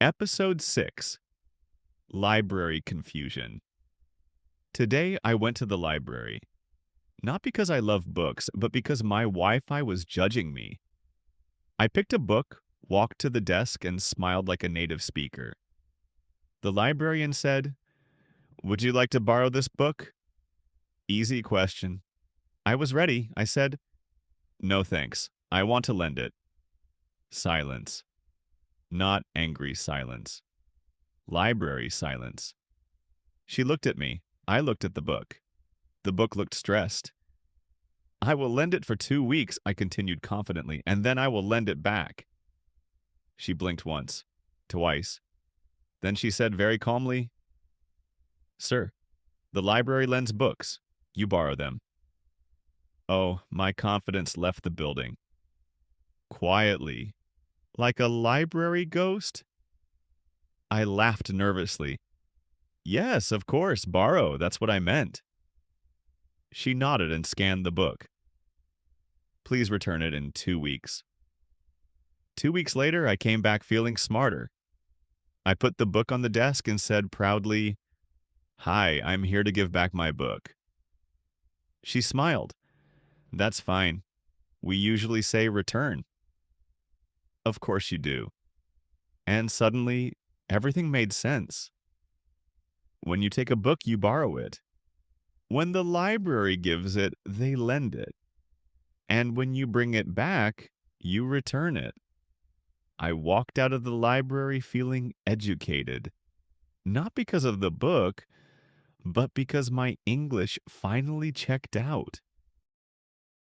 Episode 6, Library Confusion. Today I went to the library, not because I love books, but because my Wi-Fi was judging me. I picked a book, walked to the desk, and smiled like a native speaker. The librarian said, "Would you like to borrow this book?" Easy question. I was ready. I said, "No thanks. I want to lend it." Silence. Not angry silence. Library silence. She looked at me. I looked at the book. The book looked stressed. "I will lend it for 2 weeks," I continued confidently, "and then I will lend it back." She blinked once, twice. Then she said very calmly, "Sir, the library lends books. You borrow them." Oh, my confidence left the building. Quietly, like a library ghost, I laughed nervously. "Yes, of course, borrow. That's what I meant." She nodded and scanned the book. "Please return it in 2 weeks." 2 weeks later, I came back feeling smarter. I put the book on the desk and said proudly, "Hi, I'm here to give back my book." She smiled. "That's fine. We usually say return." Of course you do. And suddenly, everything made sense. When you take a book, you borrow it. When the library gives it, they lend it. And when you bring it back, you return it. I walked out of the library feeling educated, not because of the book, but because my English finally checked out.